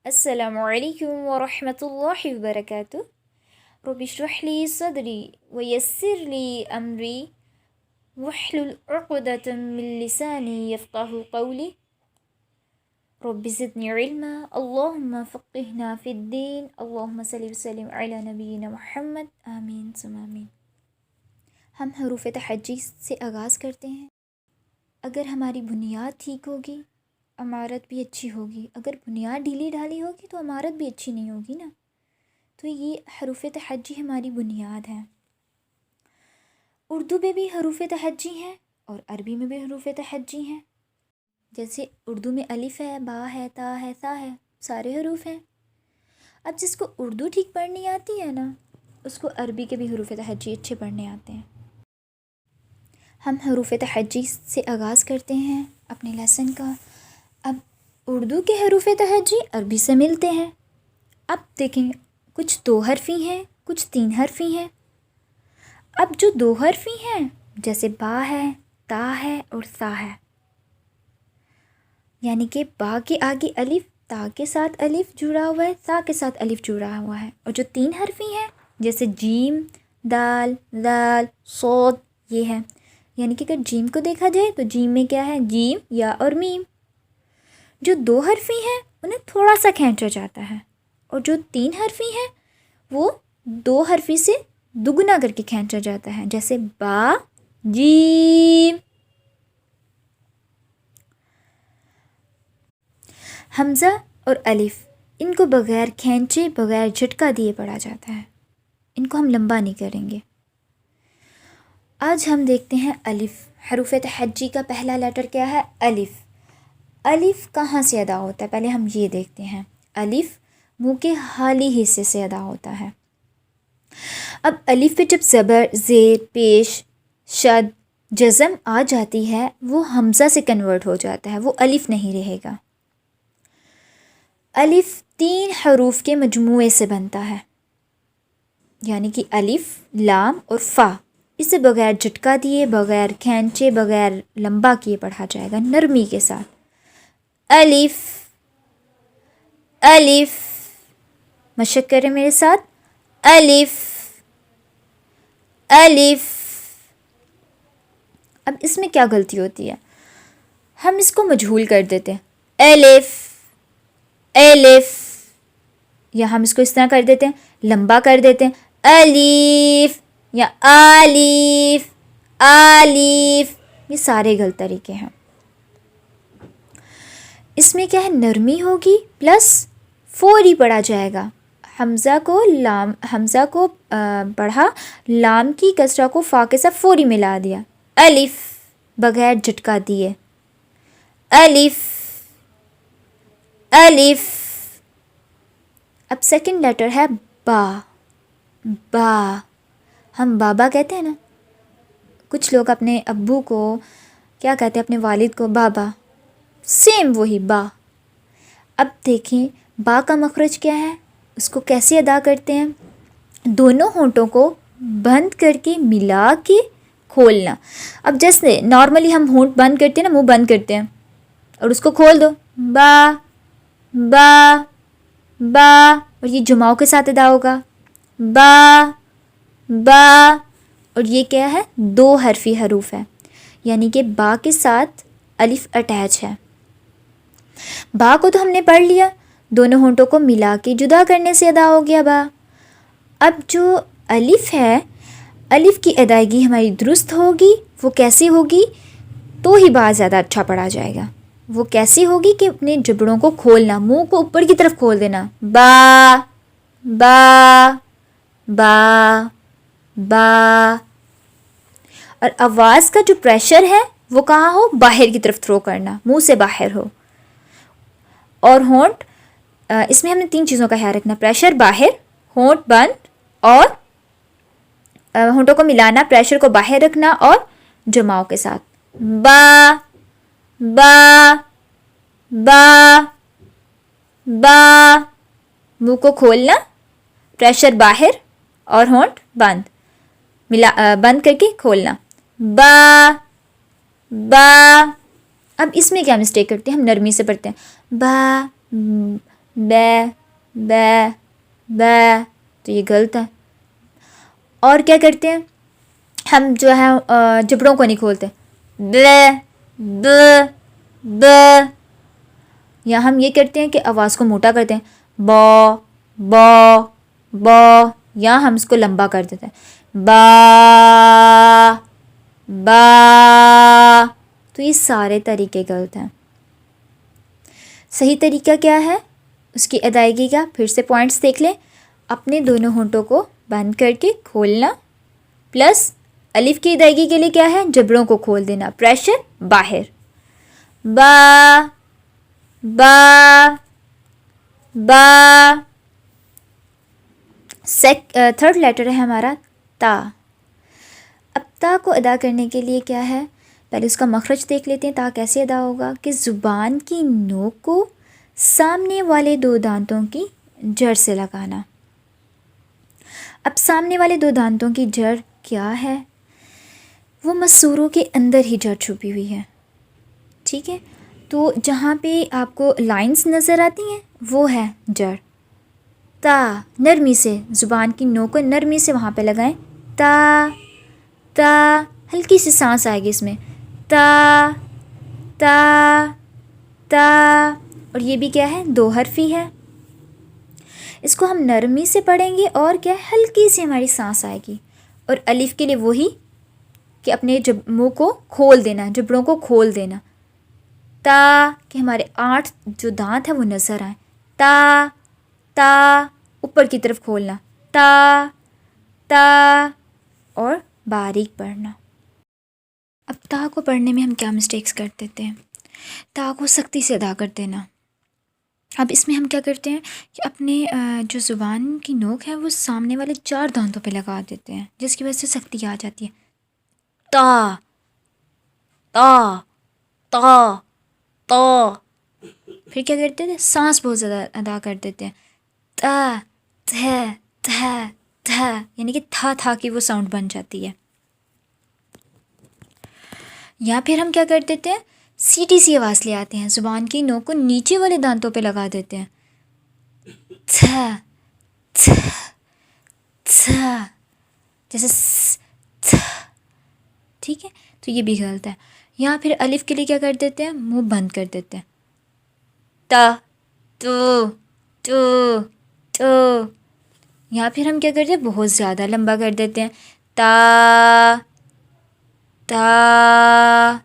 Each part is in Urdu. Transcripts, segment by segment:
السلام علیکم ورحمۃ اللہ وبرکاتہ۔ رب اشرح لی صدری ویسر لی امری واحلل عقدۃ من لسانی یفقہوا قولی۔ رب زدنی علما اللہم فقہنا فی الدین اللہم صلی وسلم علی نبینا محمد آمین ثم آمین۔ ہم حروف تحجی سے آغاز کرتے ہیں۔ اگر ہماری بنیاد ٹھیک ہوگی عمارت بھی اچھی ہوگی، اگر بنیاد ڈھیلی ڈھالی ہوگی تو عمارت بھی اچھی نہیں ہوگی نا۔ تو یہ حروف تحجی ہماری بنیاد ہے۔ اردو میں بھی حروف تحجی ہیں اور عربی میں بھی حروف تحجی ہیں۔ جیسے اردو میں الف ہے، با ہے، تا ہے، ثا ہے، سارے حروف ہیں۔ اب جس کو اردو ٹھیک پڑھنی آتی ہے نا، اس کو عربی کے بھی حروف تحجی اچھے پڑھنے آتے ہیں۔ ہم حروف تحجی سے آغاز کرتے ہیں اپنے لیسن کا۔ اب اردو کے حروف تحجی عربی سے ملتے ہیں۔ اب دیکھیں، کچھ 2 حرفی ہیں، کچھ 3 حرفی ہیں۔ اب جو 2 حرفی ہیں جیسے با ہے، تا ہے اور ثا ہے، یعنی کہ با کے آگے الف، تا کے ساتھ الف جڑا ہوا ہے، ثا کے ساتھ الف جڑا ہوا ہے۔ اور جو 3 حرفی ہیں جیسے جیم، دال، ذال، صاد، یہ ہے۔ یعنی کہ اگر جیم کو دیکھا جائے تو جیم میں کیا ہے؟ جیم، یا اور میم۔ جو 2 حرفی ہیں انہیں تھوڑا سا کھینچا جاتا ہے، اور جو 3 حرفی ہیں وہ 2 حرفی سے دگنا کر کے کھینچا جاتا ہے، جیسے با، جیم۔ حمزہ اور الف، ان کو بغیر کھینچے، بغیر جھٹکا دیے پڑھا جاتا ہے، ان کو ہم لمبا نہیں کریں گے۔ آج ہم دیکھتے ہیں الف۔ حروف تحجی کا پہلا لیٹر کیا ہے؟ الف۔ الف کہاں سے ادا ہوتا ہے پہلے ہم یہ دیکھتے ہیں۔ الف منہ کے حالی حصے سے ادا ہوتا ہے۔ اب الف پہ جب زبر، زیر، پیش، شد، جزم آ جاتی ہے وہ حمزہ سے کنورٹ ہو جاتا ہے، وہ الف نہیں رہے گا۔ الف 3 حروف کے مجموعے سے بنتا ہے، یعنی کہ الف، لام اور فا۔ اسے بغیر جھٹکا دیے، بغیر کھینچے، بغیر لمبا کیے پڑھا جائے گا، نرمی کے ساتھ۔ الف، الف، مشق کریں میرے ساتھ۔ الف، الف۔ اب اس میں کیا غلطی ہوتی ہے؟ ہم اس کو مجہول کر دیتے ہیں، الف، الف، یا ہم اس کو اس طرح کر دیتے ہیں، لمبا کر دیتے ہیں، الف یا آلیف، آلیف۔ یہ سارے غلط طریقے ہیں۔ اس میں کیا ہے؟ نرمی ہوگی پلس فوری پڑھا جائے گا۔ حمزہ کو پڑھا، لام کی کسرہ کو فا کے ساتھ فوری ملا دیا، الف بغیر جھٹکا دیے، الف، الف۔ اب سیکنڈ لیٹر ہے با۔ با، ہم بابا کہتے ہیں نا، کچھ لوگ اپنے ابو کو کیا کہتے ہیں؟ اپنے والد کو بابا، سیم وہی با۔ اب دیکھیں با کا مخرج کیا ہے، اس کو کیسے ادا کرتے ہیں؟ دونوں ہونٹوں کو بند کر کے ملا کے کھولنا۔ اب جیسے نارملی ہم ہونٹ بند کرتے ہیں نا، منہ بند کرتے ہیں اور اس کو کھول دو، با، با، با، اور یہ جماؤں کے ساتھ ادا ہوگا، با، با۔ اور یہ کیا ہے؟ 2 حرفی حروف ہے، یعنی کہ با کے ساتھ الف اٹیچ ہے۔ با کو تو ہم نے پڑھ لیا، دونوں ہونٹوں کو ملا کے جدا کرنے سے ادا ہو گیا با۔ اب جو الف ہے، الف کی ادائیگی ہماری درست ہوگی، وہ کیسی ہوگی؟ تو ہی با زیادہ اچھا پڑھا جائے گا۔ وہ کیسی ہوگی کہ اپنے جبڑوں کو کھولنا، منہ کو اوپر کی طرف کھول دینا، با، با، با، با۔ اور آواز کا جو پریشر ہے وہ کہاں ہو؟ باہر کی طرف تھرو کرنا، منہ سے باہر ہو۔ اور ہونٹ، اس میں ہم نے 3 چیزوں کا خیال رکھنا، پریشر باہر، ہونٹ بند، اور ہونٹوں کو ملانا، پریشر کو باہر رکھنا اور جماؤں کے ساتھ، با، با، با، با۔ منہ کو کھولنا، پریشر باہر اور ہونٹ بند، بند کر کے کھولنا، با، با۔ اب اس میں کیا مسٹیک کرتے ہیں؟ ہم نرمی سے پڑھتے ہیں، با، بے بے بے، تو یہ غلط ہے. اور کیا کرتے ہیں ہم جو ہے جبڑوں کو نہیں کھولتے، بے ب ب. یا ہم یہ کرتے ہیں کہ آواز کو موٹا کرتے ہیں، با با با، یا ہم اس کو لمبا کر دیتے ہیں، با با. تو یہ سارے طریقے غلط ہیں. صحیح طریقہ کیا ہے اس کی ادائیگی کا؟ پھر سے پوائنٹس دیکھ لیں. اپنے دونوں ہونٹوں کو بند کر کے کھولنا، پلس الف کی ادائیگی کے لیے کیا ہے؟ جبڑوں کو کھول دینا، پریشر باہر. با با با. تھرڈ لیٹر ہے ہمارا تا. اب تا کو ادا کرنے کے لیے کیا ہے؟ پہلے اس کا مخرج دیکھ لیتے ہیں. تا کیسے ادا ہوگا کہ زبان کی نوک کو سامنے والے دو دانتوں کی جڑ سے لگانا. اب سامنے والے دو دانتوں کی جڑ کیا ہے؟ وہ مسوروں کے اندر ہی جڑ چھپی ہوئی ہے. ٹھیک ہے، تو جہاں پہ آپ کو لائنز نظر آتی ہیں وہ ہے جڑ. تا نرمی سے زبان کی نوک کو نرمی سے وہاں پہ لگائیں. تا تا، ہلکی سی سانس آئے گی اس میں، تا تا تا. اور یہ بھی کیا ہے؟ دو حرفی ہے. اس کو ہم نرمی سے پڑھیں گے اور کیا ہلکی سی ہماری سانس آئے گی. اور الف کے لیے وہی کہ اپنے منہ کو کھول دینا، جبڑوں کو کھول دینا، تا کہ ہمارے 8 جو دانت ہیں وہ نظر آئیں. تا تا اوپر کی طرف کھولنا، تا تا، اور باریک پڑھنا. اب تا کو پڑھنے میں ہم کیا مسٹیکس کر دیتے ہیں؟ تا کو سختی سے ادا کر دینا. اب اس میں ہم کیا کرتے ہیں کہ اپنے جو زبان کی نوک ہے وہ سامنے والے 4 دانتوں پہ لگا دیتے ہیں، جس کی وجہ سے سختی آ جاتی ہے. تا تا تا تا. پھر کیا کرتے ہیں؟ سانس بہت زیادہ ادا کر دیتے ہیں. تا تھ تھ تھ، یعنی کہ تھا تھا کی وہ ساؤنڈ بن جاتی ہے. یا پھر ہم کیا کر دیتے ہیں؟ سیٹی سی آواز لے آتے ہیں، زبان کی نوک کو نیچے والے دانتوں پہ لگا دیتے ہیں. تھ تھ تھ، جیسے تھ. ٹھیک ہے، تو یہ بھی غلط ہے. یا پھر الف کے لیے کیا کر دیتے ہیں؟ منہ بند کر دیتے ہیں. تا تو تو تو. یا پھر ہم کیا کرتے ہیں؟ بہت زیادہ لمبا کر دیتے ہیں، تا تا.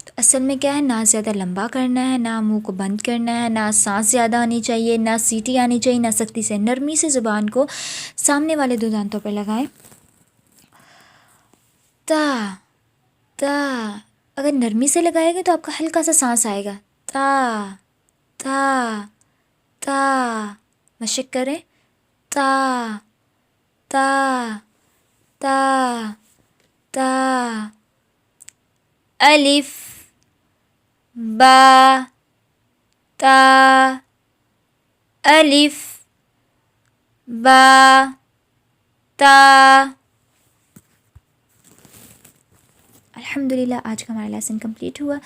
تو اصل میں کیا ہے؟ نہ زیادہ لمبا کرنا ہے، نہ منہ کو بند کرنا ہے، نہ سانس زیادہ آنی چاہیے، نہ سیٹی آنی چاہیے، نہ سختی سے. نرمی سے زبان کو سامنے والے دو دانتوں پہ لگائیں. تا تا. اگر نرمی سے لگائے گا تو آپ کا ہلکا سا سانس آئے گا. تا تا تا. مشق کریں. تا تا تا تا. الف با تا الف با تا. الحمدللہ آج کا ہمارا لیسن کمپلیٹ ہوا.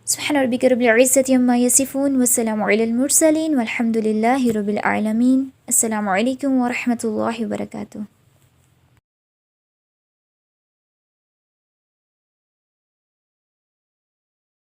سبحان ربک رب العزۃ عما یصفون والسلام علی المرسلین والحمد للہ رب العالمین. السلام علیکم ورحمۃ اللہ وبرکاتہ.